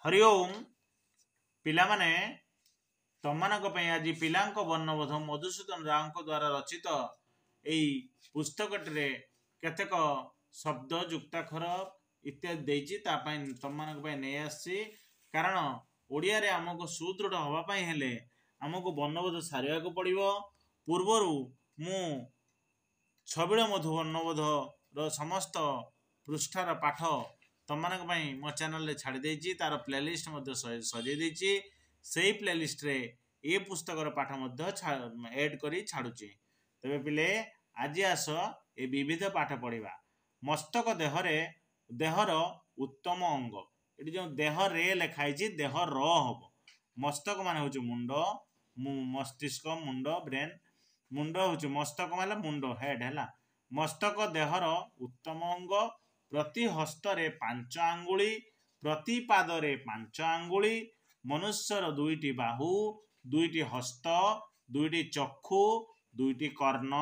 हरि ओम पिला माने तमମାନଙ୍କ ପାଇଁ ଆଜି ପିଲାଙ୍କ ବର୍ଣ୍ଣବୋଧ ମଧୁସୂଦନ ରାଓଙ୍କ ଦ୍ୱାରା ରଚିତ ଏହି ପୁସ୍ତକଟିରେ କେତେକ ଶବ୍ଦ ଯୁକ୍ତାକ୍ଷର ଇତ୍ୟାଦି ଦେଇଛି ତା ପାଇଁ ତମମାନଙ୍କ ପାଇଁ ନେଇ ଆସିଛି। କାରଣ ଓଡ଼ିଆରେ ଆମକୁ ସୁଦୃଢ଼ ହେବା ପାଇଁ ହେଲେ ଆମକୁ ବର୍ଣ୍ଣବୋଧ ସାରିବାକୁ ପଡ଼ିବ। ପୂର୍ବରୁ ମୁଁ ଛବିଳ ମଧୁ ବର୍ଣ୍ଣବୋଧର ସମସ୍ତ ପୃଷ୍ଠାର ପାଠ ତମମାନଙ୍କ ପାଇଁ ମୋ ଚ୍ୟାନେଲରେ ଛାଡ଼ି ଦେଇଛି। ତାର ପ୍ଲେଲିଷ୍ଟ ମଧ୍ୟ ସଜେଇ ଦେଇଛି। ସେଇ ପ୍ଲେଲିଷ୍ଟରେ ଏ ପୁସ୍ତକର ପାଠ ମଧ୍ୟ ଏଡ୍ କରି ଛାଡ଼ୁଛି। ତେବେ ପିଲେ ଆଜି ଆସ ଏ ବିବିଧ ପାଠ ପଢ଼ିବା। ମସ୍ତକ ଦେହର ଉତ୍ତମ ଅଙ୍ଗ। ଏଠି ଯେଉଁ ଦେହରେ ଲେଖା ହେଇଛି ଦେହ ର ହବ। ମସ୍ତକ ମାନେ ହେଉଛି ମୁଣ୍ଡ, ମସ୍ତିଷ୍କ, ମୁଣ୍ଡ, ବ୍ରେନ୍। ମୁଣ୍ଡ ହେଉଛି ମସ୍ତକ ମାନେ ମୁଣ୍ଡ, ହେଡ୍ ହେଲା। ମସ୍ତକ ଦେହର ଉତ୍ତମ ଅଙ୍ଗ। ପ୍ରତି ହସ୍ତରେ 5 ଆଙ୍ଗୁଳି, ପ୍ରତି ପାଦରେ 5 ଆଙ୍ଗୁଳି। ମନୁଷ୍ୟର 2ଟି ବାହୁ, 2ଟି ହସ୍ତ, 2ଟି ଚକ୍ଷୁ, 2ଟି କର୍ଣ୍ଣ,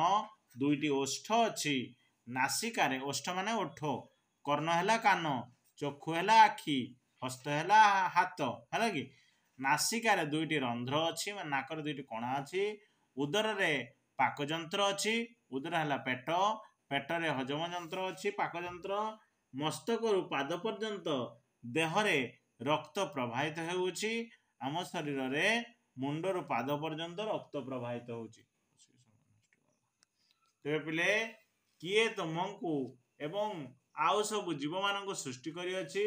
2ଟି ଓଷ୍ଠ ଅଛି। ନାସିକାରେ, ଓଷ୍ଠ ମାନେ ଓଠ, କର୍ଣ୍ଣ ହେଲା କାନ, ଚକ୍ଷୁ ହେଲା ଆଖି, ହସ୍ତ ହେଲା ହାତ ହେଲା କି। ନାସିକାରେ 2ଟି ରନ୍ଧ୍ର ଅଛି, ମାନେ ନାକରେ 2ଟି କଣା ଅଛି। ଉଦରରେ ପାକଯନ୍ତ୍ର ଅଛି। ଉଦର ହେଲା ପେଟ, ପେଟରେ ହଜମ ଯନ୍ତ୍ର ଅଛି, ପାକଯନ୍ତ୍ର। ମସ୍ତକରୁ ପାଦ ପର୍ଯ୍ୟନ୍ତ ଦେହରେ ରକ୍ତ ପ୍ରବାହିତ ହେଉଛି। ଆମ ଶରୀରରେ ମୁଣ୍ଡରୁ ପାଦ ପର୍ଯ୍ୟନ୍ତ ରକ୍ତ ପ୍ରବାହିତ ହେଉଛି। ତେବେ ପିଲେ କିଏ ତୁମକୁ ଏବଂ ଆଉ ସବୁ ଜୀବମାନଙ୍କୁ ସୃଷ୍ଟି କରିଅଛି?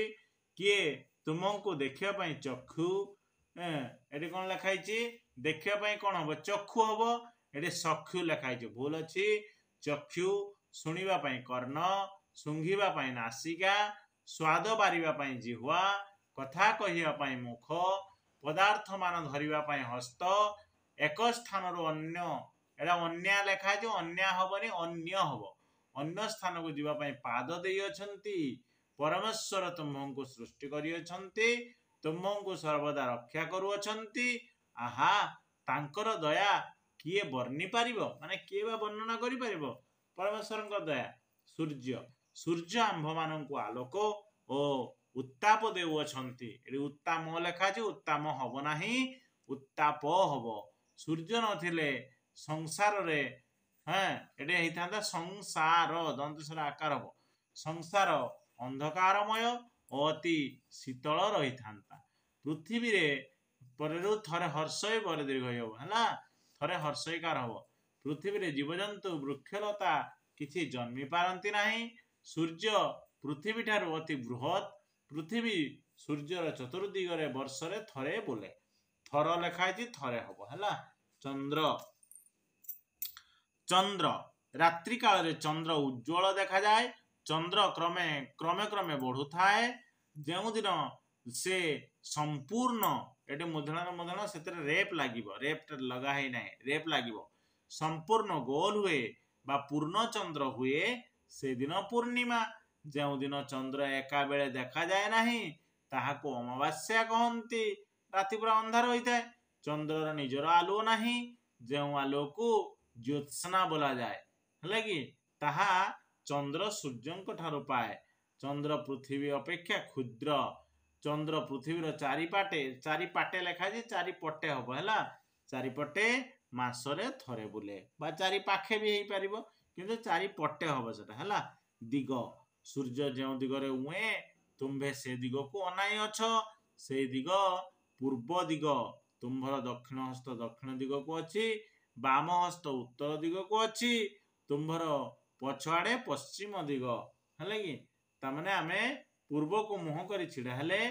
କିଏ ତୁମକୁ ଦେଖିବା ପାଇଁ ଚକ୍ଷୁ, ଏଠି କ'ଣ ଲେଖା ହେଇଛି? ଦେଖିବା ପାଇଁ କ'ଣ ହବ? ଚକ୍ଷୁ ହବ। ଏଠି ଚକ୍ଷୁ ଲେଖା ହେଇଛି, ଭୁଲ ଅଛି। ଚକ୍ଷୁ। ଶୁଣିବା ପାଇଁ କର୍ଣ୍ଣ, ଶୁଙ୍ଘିବା ପାଇଁ ନାସିକା, ସ୍ୱାଦ ବାରିବା ପାଇଁ ଜିହ୍ୱା, କଥା କହିବା ପାଇଁ ମୁଖ, ପଦାର୍ଥ ମାନ ଧରିବା ପାଇଁ ହସ୍ତ, ଏକ ସ୍ଥାନରୁ ଅନ୍ୟ, ଏଟା ଅନ୍ୟା ଲେଖା ହେଇଛି, ଅନ୍ୟା ହବନି ଅନ୍ୟ ହବ। ଅନ୍ୟ ସ୍ଥାନକୁ ଯିବା ପାଇଁ ପାଦ ଦେଇଅଛନ୍ତି। ପରମେଶ୍ୱର ତୁମକୁ ସୃଷ୍ଟି କରିଅଛନ୍ତି, ତୁମକୁ ସର୍ବଦା ରକ୍ଷା କରୁଅଛନ୍ତି। ଆହା ତାଙ୍କର ଦୟା କିଏ ବର୍ଣ୍ଣି ପାରିବ? ମାନେ କିଏ ବା ବର୍ଣ୍ଣନା କରିପାରିବ ପରମେଶ୍ୱରଙ୍କ ଦୟା? ସୂର୍ଯ୍ୟ ଆମ୍ଭମାନଙ୍କୁ ଆଲୋକ ଓ ଉତ୍ତାପ ଦେଉଅଛନ୍ତି। ଏଠି ଉତ୍ତାମ ଲେଖା ଅଛି, ଉତ୍ତାମ ହବ ନାହିଁ, ଉତ୍ତାପ ହବ। ସୂର୍ଯ୍ୟ ନଥିଲେ ସଂସାରରେ ଏଠି ହେଇଥାନ୍ତା ସଂସାର, ଦନ୍ତସ୍ୱର ଆକାର ହବ। ସଂସାର ଅନ୍ଧକାରମୟ ଓ ଅତି ଶୀତଳ ରହିଥାନ୍ତା। ପୃଥିବୀରେ ପରେରୁ ଥରେ ହର୍ଷଇ ପରେ ଦୀର୍ଘ ହବ ହେଲା, ଥରେ ହର୍ଷଇକାର ହବ। ପୃଥିବୀରେ ଜୀବଜନ୍ତୁ ବୃକ୍ଷଲତା କିଛି ଜନ୍ମି ପାରନ୍ତି ନାହିଁ। ସୂର୍ଯ୍ୟ ପୃଥିବୀ ଠାରୁ ଅତି ବୃହତ୍। ପୃଥିବୀ ସୂର୍ଯ୍ୟର ଚତୁର୍ଦିଗରେ ବର୍ଷରେ ଥରେ ବୁଲେ। ଥର ଲେଖା ହେଇଛି, ଥରେ ହବ ହେଲା। ଚନ୍ଦ୍ର ରାତ୍ରି କାଳରେ ଚନ୍ଦ୍ର ଉଜ୍ଜ୍ୱଳ ଦେଖାଯାଏ। ଚନ୍ଦ୍ର କ୍ରମେ କ୍ରମେ ବଢୁଥାଏ। ଯେଉଁଦିନ ସେ ସମ୍ପୂର୍ଣ୍ଣ, ଏଠି ମୁଦ୍ରଣ ସେଥିରେ ରେପ୍ ଲାଗିବ, ରେପ୍ ଲଗା ହେଇନାହିଁ, ରେପ୍ ଲାଗିବ। ସମ୍ପୂର୍ଣ୍ଣ ଗୋଲ ହୁଏ ବା ପୂର୍ଣ୍ଣ ଚନ୍ଦ୍ର ହୁଏ ସେଦିନ ପୂର୍ଣ୍ଣିମା। ଯେଉଁଦିନ ଚନ୍ଦ୍ର ଏକା ବେଳେ ଦେଖାଯାଏ ନାହିଁ ତାହାକୁ ଅମାବାସ୍ୟା କହନ୍ତି। ରାତି ପୁରା ଅନ୍ଧାର ହୋଇଥାଏ, ଚନ୍ଦ୍ରର ନିଜର ଆଲୁଅ ନାହିଁ। ଯେଉଁ ଆଲୁଅକୁ ଜ୍ୟୋତ୍ସ୍ନା ବୋଲାଯାଏ ହେଲା କି, ତାହା ଚନ୍ଦ୍ର ସୂର୍ଯ୍ୟଙ୍କ ଠାରୁ ପାଏ। ଚନ୍ଦ୍ର ପୃଥିବୀ ଅପେକ୍ଷା କ୍ଷୁଦ୍ର। ଚନ୍ଦ୍ର ପୃଥିବୀର ଚାରିପାଟେ ଲେଖାଯାଇଛି, ଚାରିପଟେ ହବ ହେଲା। ଚାରିପଟେ ମାସରେ ଥରେ ବୁଲେ, ବା ଚାରି ପାଖେ ବି ହେଇପାରିବ, କିନ୍ତୁ ଚାରିପଟେ ହବ ସେଟା ହେଲା। ଦିଗ, ସୂର୍ଯ୍ୟ ଯେଉଁ ଦିଗରେ ଉଏଁ ତୁମ୍ଭେ ସେ ଦିଗକୁ ଅନାଇ ଅଛ। ସେଇ ଦିଗ ପୂର୍ବ ଦିଗ। ତୁମ୍ଭର ଦକ୍ଷିଣ ହସ୍ତ ଦକ୍ଷିଣ ଦିଗକୁ ଅଛି, ବାମ ହସ୍ତ ଉତ୍ତର ଦିଗକୁ ଅଛି, ତୁମ୍ଭର ପଛଆଡ଼େ ପଶ୍ଚିମ ଦିଗ ହେଲା କି। ତାମାନେ ଆମେ ପୂର୍ବକୁ ମୁହଁ କରି ଛିଡ଼ା ହେଲେ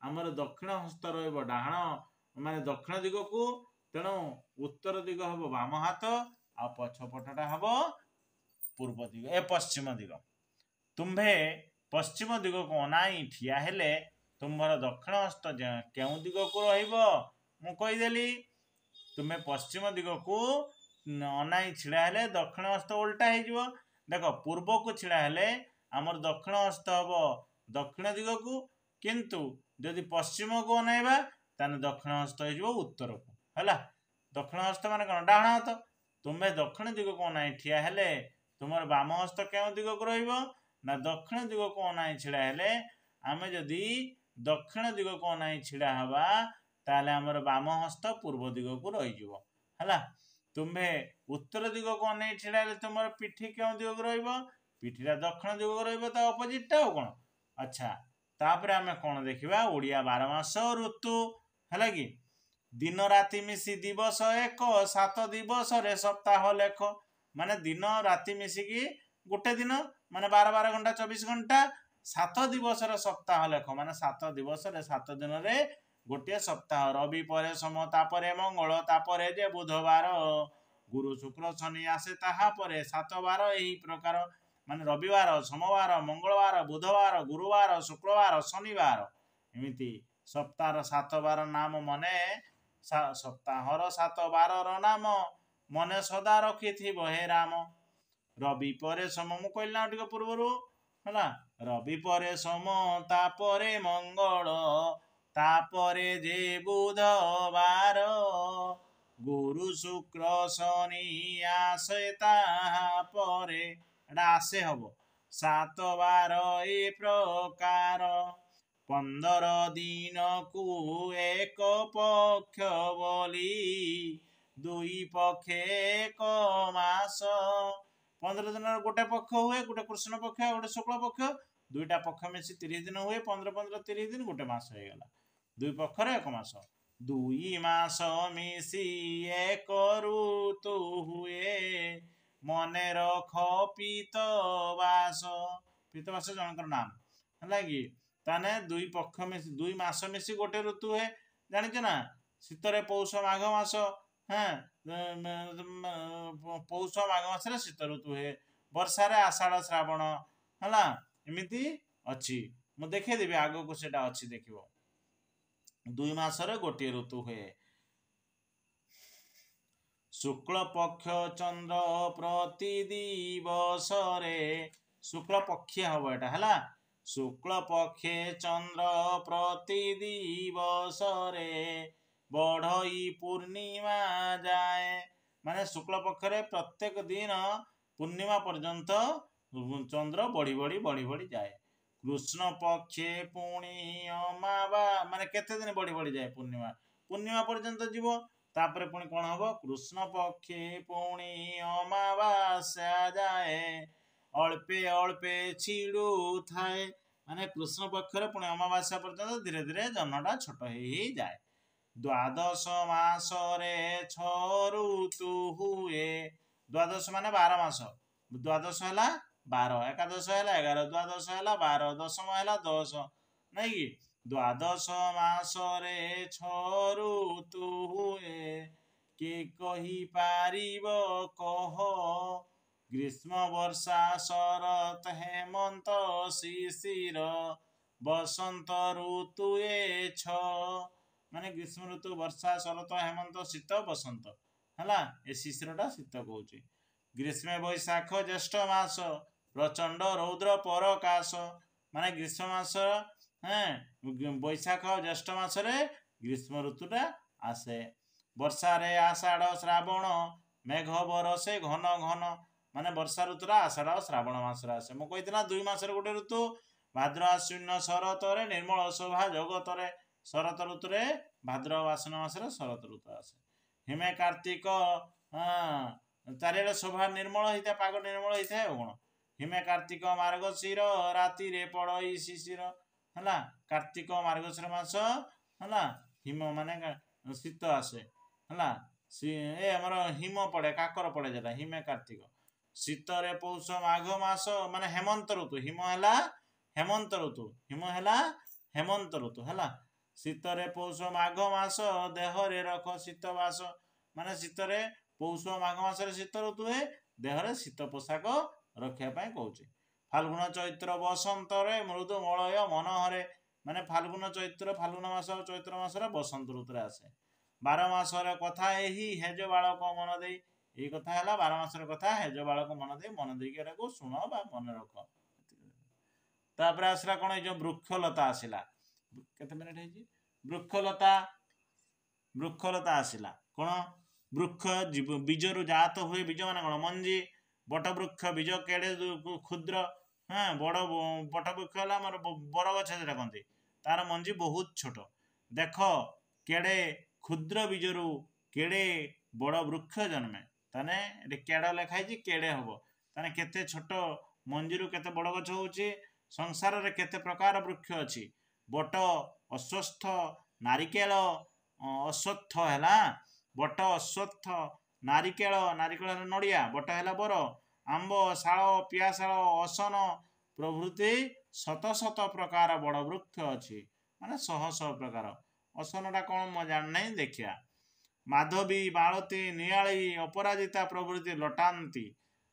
ଆମର ଦକ୍ଷିଣ ହସ୍ତ ରହିବ ଡାହାଣ, ମାନେ ଦକ୍ଷିଣ ଦିଗକୁ, ତେଣୁ ଉତ୍ତର ଦିଗ ହବ ବାମ ହାତ, ଆଉ ପଛ ପଟଟା ହବ ପୂର୍ବ ଦିଗ, ପଶ୍ଚିମ ଦିଗ। ତୁମ୍ଭେ ପଶ୍ଚିମ ଦିଗକୁ ଅନାଇ ଠିଆ ହେଲେ ତୁମ୍ଭର ଦକ୍ଷିଣ ହସ୍ତ କେଉଁ ଦିଗକୁ ରହିବ? ମୁଁ କହିଦେଲି। ତୁମେ ପଶ୍ଚିମ ଦିଗକୁ ଅନାଇ ଛିଡ଼ା ହେଲେ ଦକ୍ଷିଣ ହସ୍ତ ଓଲଟା ହେଇଯିବ। ଦେଖ, ପୂର୍ବକୁ ଛିଡ଼ା ହେଲେ ଆମର ଦକ୍ଷିଣ ହସ୍ତ ହବ ଦକ୍ଷିଣ ଦିଗକୁ, କିନ୍ତୁ ଯଦି ପଶ୍ଚିମକୁ ଅନାଇବା ତାହେଲେ ଦକ୍ଷିଣ ହସ୍ତ ହେଇଯିବ ଉତ୍ତରକୁ ହେଲା। ଦକ୍ଷିଣ ହସ୍ତ ମାନେ କ'ଣ? ଡାହାଣ ହାତ। ତୁମେ ଦକ୍ଷିଣ ଦିଗକୁ ଅନାଇ ଠିଆ ହେଲେ ତୁମର ବାମ ହସ୍ତ କେଉଁ ଦିଗକୁ ରହିବ? ନା ଦକ୍ଷିଣ ଦିଗକୁ ଅନାଇ ଛିଡ଼ା ହେଲେ ଆମେ ଯଦି दक्षिण दिग को अनाई छिड़ा हवा ताले हमर बाम हस्त पूर्व दिग को रही है। तुम्हे उत्तर दिग को अनाई छिड़ा हेले तुम पिठी क्यों दिग को रहिबो पिठीटा दक्षिण दिग को रहिबो ता अपोजिटटा हो कोन। अच्छा तापर आमे कोन देखिबा ओडिया 12 मास ऋतु है कि दिन राति मिसी दिवस एक 7 दिवस रे सप्ताह लेख माने दिन राति मिसिकी गोटे दिन माने 12 घंटा 24 घंटा 7 दिवस रे सप्ताह लेख माने 7 दिवस रे 7 दिन रे गोटे सप्ताह रवि परे सोम तापरे मंगल तापरे जे बुधवार गुरु शुक्र शनि आसे ताहा परे 7 बार एही प्रकार माने रविवार सोमवार मंगलवार बुधवार गुरुवार शुक्रवार शनिवार एमिति सप्ताह 7 बार नाम मने सप्ताहर 7 बार नाम मने सदा रखी हे राम। रवि परे सोम मु कहला टिके पूर्वरु हला रवि परे सोम तापरे मंगल तापरे जे बुधवार गुरु शुक्र शनि आसे ताहा परे आसे हब 7 बार ए प्रकार 15 दिन को एक पक्ष बोली दुई पक्षे एक मास 15 दिन गोटे पक्ष हुए गोटे कृष्ण पक्ष गोटे शुक्ल पक्ष दुईटा पक्ष मिसी 30 दिन हुए 15 30 दिन गोटे मास हो गला दुई पक्ष एक मास 2 मास मिसी एक ऋतु हुए मने रख पीतवास पीतवास जनकर नाम है कि ताने 2 पक्ष मिसी 2 मास मिसी गोटे ऋतु है जानिଛ ना शीतरे पौष माघ मास हाँ पौष माघ मास शीत ऋतु है वर्षा रे आषाढ़ श्रावण है एमती अच्छी मु देखेदेवी आग को सेटा अच्छी देखिबो 2 मास रे गोटे ऋतु हुए शुक्ल पक्ष चंद्र प्रति दिवस रे शुक्ल पक्ष हम एटा है शुक्ल पक्षे चंद्र प्रति दिवस रे बढ़ई पूर्णिमा जाए माने शुक्ल पक्ष रे प्रत्येक दिन पूर्णिमा पर्यंत चंद्र बढ़ी बढ़ी बढ़ी बढ़ी जाए कृष्ण पक्षे पुणी अमावा माने केते दिन बढ़ी बढ़ी जाए पूर्णिमा पूर्णिमा पर्यंत जीव तापर पुणी कौन हम कृष्ण पक्षे पुणी अमावास्या जाए अल्पे अल्पे छिड़ू थाए माने कृष्ण पक्ष रे पुणी अमावास्या पर्यंत धीरे धीरे जन्मटा छोट ही जाए 12 मास रे 6 ऋतु हुए 12 माने 12 मास 12 है 12 एकादश है 11 द्वादश है 12 दशम है 10 नहीं कि 12 मास रे 6 ऋतु हुए के कही पारिब कह ग्रीष्म वर्षा शरत हेमंत शिशिर बसंत ऋतु ए 6 माने ग्रीष्म ऋतु वर्षा शरत हेमंत शीत बसंत है ए शिशिरटा शीत कहूँ ग्रीष्म बैशाख ज्येष्ठ मास प्रचंड रौद्र परकाश माने ग्रीष्म मास बैशाख ज्येष्ठ मास रे ग्रीष्म ऋतुटा आसे वर्षा रे आषाढ़ श्रावण मेघ बरसे घन घन माने वर्षा ऋतुरा आषाढ़ श्रावण मास आसे मु कहितना 2 मास रे गोटे ऋतु भाद्र आश्विन शरत रे निर्मल शोभा जगत रे शरत ऋतु रे भाद्र आश्विन मास रे शरत ऋतु आसे हिमे कार्तिक चारिआडे शोभा निर्मल होता पाग निर्मल होता है कौन हिमे कार्तिक मार्गशीर राति रे पड़ई शिशिर है कार्तिक मार्गशीर मास है हिम माने शीत आसे है आमर हिम पड़े काकर पड़े जेटा हिमे कार्तिक शीत रे पौष माघ मास माने हेमंत ऋतु हिम है हेमंत ऋतु हिम है हेमंत ऋतु है शीत रे पौष माघ मास देह रे रख शीतवास माने शीत रे पौष माघ मास शीत ऋतु है देह शीत पोशाक रखापी कौच फाल्गुन चैत्र बसंत रे मृदु मलय मनोहरे माने फाल्गुन चैत्र फाल्गुन मास चैत्र मास बसंत ऋतु आसे 12 मास कथा यही हेज बालक मन दे यही कथा है 12 मास कथा हेज बालक मन दे मन देकी शुण बा मन रख तापर आसला कौन जो वृक्षलता आसला केते मिनिट है वृक्षलता वृक्षलता आसला कौन वृक्ष बीजरु जात हुए बीज मान कौन मंजी बट वृक्ष बीज केड़े क्षुद्र हाँ बड़ बट वृक्ष है बर गछ कहते तार मंजी बहुत छोट देख केड़े क्षुद्र बीजरू केड़े बड़ वृक्ष जन्मे ताने ये केड़ लिखाई केड़े हम ताने केते छोट मंजीरू केते बड़ गछ होउची संसार रे केते प्रकार वृक्ष अछि बट अश्वस्थ नारिकेल अश्वत्थ है बट अश्वत्थ नारिकेल नारिकेल नड़िया बट है बर आंब शाल पियाशाल असन प्रभृति शत शत प्रकार बड़ वृक्ष अच्छी माने शह शह प्रकार असनटा कौन मैं जान नहीं देखिया माधवी मालती नियाली अपराजिता प्रभृति लटाती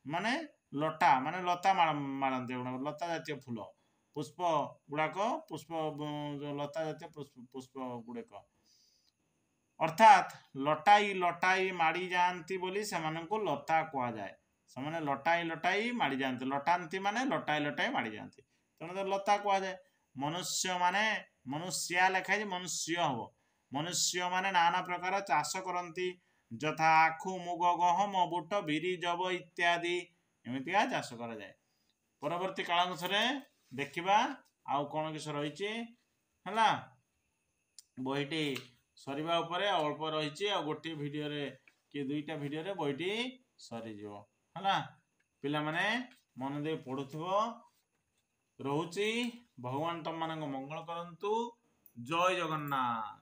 माने लटा माने लता मारती लता जातीय फूल पुष्प गुड़ाक पुष्प लता जातीय पुष्प गुड़ाक अर्थात लटाई लटाई माड़ी जाती बोली से लता कह जाए से लटाई लटाई माड़ी जाती लटाती माने लटाई लटाई माड़ी जाती तेणु लता कह जाए मनुष्य माने मनुष्या लिखाई मनुष्य हम मनुष्य माने नाना प्रकार चाष करती यथा आखु मुग गहम बुट बिरी जब इत्यादि एमतिका चाष करा जाए परवर्ती कालानुसारे देखिबा आउ कौन किस रही है बहीटी सरिबा उपरे अल्प रही गोटे भिडियो कि दुईटा भिडियो बहीटी सरीज है पिला माने मन दे पढ़ुथिबो रोची भगवान तुम मान मंगल करंतु जय जगन्नाथ।